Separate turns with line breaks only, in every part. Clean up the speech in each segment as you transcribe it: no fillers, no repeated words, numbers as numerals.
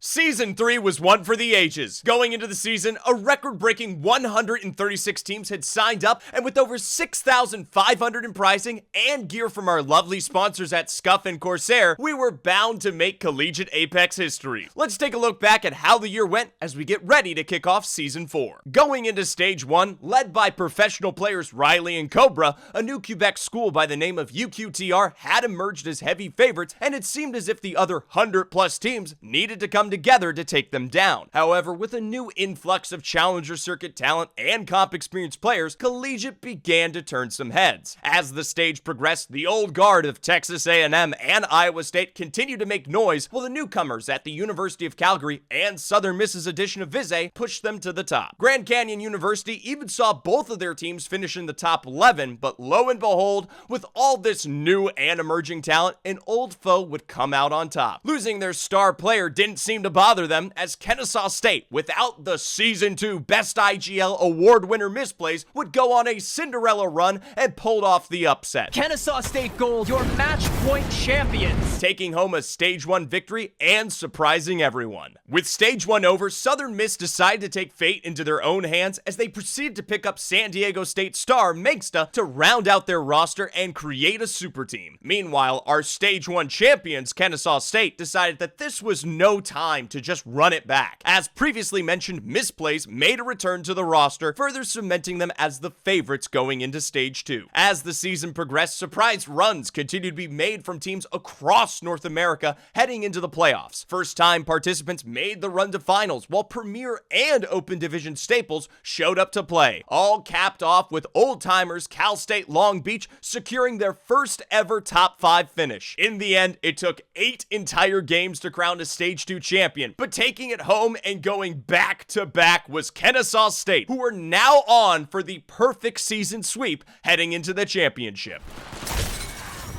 Season 3 was one for the ages. Going into the season, a record-breaking 136 teams had signed up, and with over 6,500 in pricing and gear from our lovely sponsors at Scuff and Corsair, we were bound to make Collegiate Apex history. Let's take a look back at how the year went as we get ready to kick off Season 4. Going into Stage 1, led by professional players Riley and Cobra, a new Quebec school by the name of UQTR had emerged as heavy favorites, and it seemed as if the other 100+ teams needed to come together to take them down. However, with a new influx of Challenger Circuit talent and comp experienced players, Collegiate began to turn some heads. As the stage progressed, the old guard of Texas A&M and Iowa State continued to make noise, while the newcomers at the University of Calgary and Southern Miss's edition of Vizay pushed them to the top. Grand Canyon University even saw both of their teams finish in the top 11, but lo and behold, with all this new and emerging talent, an old foe would come out on top. Losing their star player didn't seem to bother them, as Kennesaw State, without the Season 2 Best IGL Award winner Misplays, would go on a Cinderella run and pulled off the upset.
Kennesaw State Gold, your match point champions,
taking home a Stage 1 victory and surprising everyone. With Stage 1 over, Southern Miss decided to take fate into their own hands as they proceeded to pick up San Diego State star Mengsta to round out their roster and create a super team. Meanwhile, our Stage 1 champions, Kennesaw State, decided that this was no time to just run it back. As previously mentioned, Misplays made a return to the roster, further cementing them as the favorites going into Stage 2. As the season progressed, surprise runs continued to be made from teams across North America heading into the playoffs. First-time participants made the run to finals, while Premier and Open Division staples showed up to play, all capped off with old-timers Cal State Long Beach securing their first ever top 5 finish. In the end, it took 8 entire games to crown a Stage 2 champion, but taking it home and going back-to-back was Kennesaw State, who are now on for the perfect season sweep heading into the championship.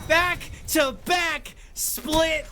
Back-to-back split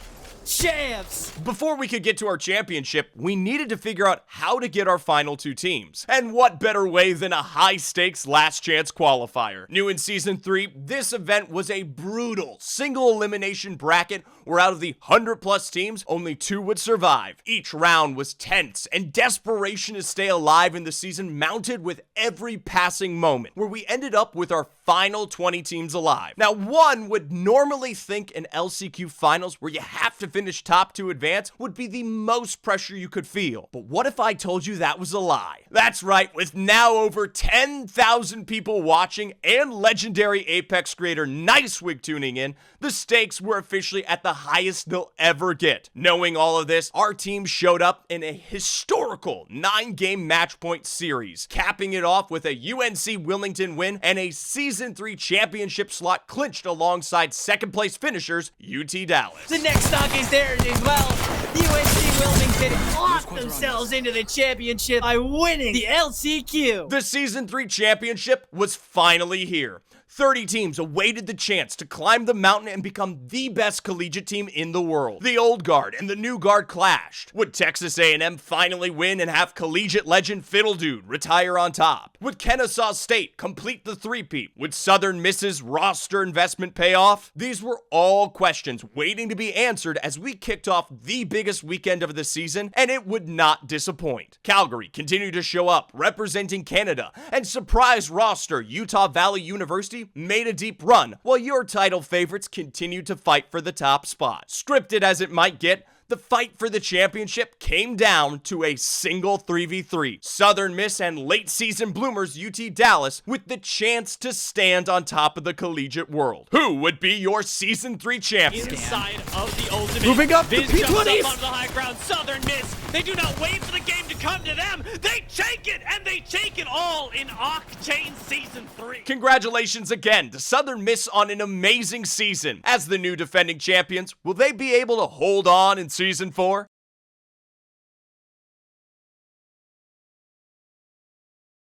champs!
Before we could get to our championship, we needed to figure out how to get our final 2 teams. And what better way than a high-stakes last chance qualifier? New in Season 3, this event was a brutal single elimination bracket where out of the 100+ teams, only 2 would survive. Each round was tense, and desperation to stay alive in the season mounted with every passing moment, where we ended up with our final 20 teams alive. Now, one would normally think an LCQ finals where you have to finish top to advance would be the most pressure you could feel. But what if I told you that was a lie? That's right, with now over 10,000 people watching and legendary Apex creator Nicewig tuning in, the stakes were officially at the highest they'll ever get. Knowing all of this, our team showed up in a historical 9-game match point series, capping it off with a UNC Wilmington win and a Season 3 championship slot clinched alongside second place finishers UT Dallas.
The next stock is theirs as well. UNC Wilmington locked themselves into the championship by winning the LCQ.
The Season 3 championship was finally here. 30 teams awaited the chance to climb the mountain and become the best collegiate team in the world. The old guard and the new guard clashed. Would Texas A&M finally win and have collegiate legend Fiddledude retire on top? Would Kennesaw State complete the three-peat? Would Southern Miss's roster investment pay off? These were all questions waiting to be answered as we kicked off the biggest weekend of the season, and it would not disappoint. Calgary continued to show up, representing Canada, and surprise roster Utah Valley University made a deep run, while your title favorites continued to fight for the top spot. Scripted as it might get, the fight for the championship came down to a single 3v3. Southern Miss and late season bloomers UT Dallas with the chance to stand on top of the collegiate world. Who would be your Season 3 champion?
Inside of the ultimate.
Moving up
Viz
to
jumps
P20s.
up onto the high ground. Southern Miss. They do not wait for the game to come to them. They take it, and they take it all in Octane Season 3.
Congratulations again to Southern Miss on an amazing season. As the new defending champions, will they be able to hold on in Season 4?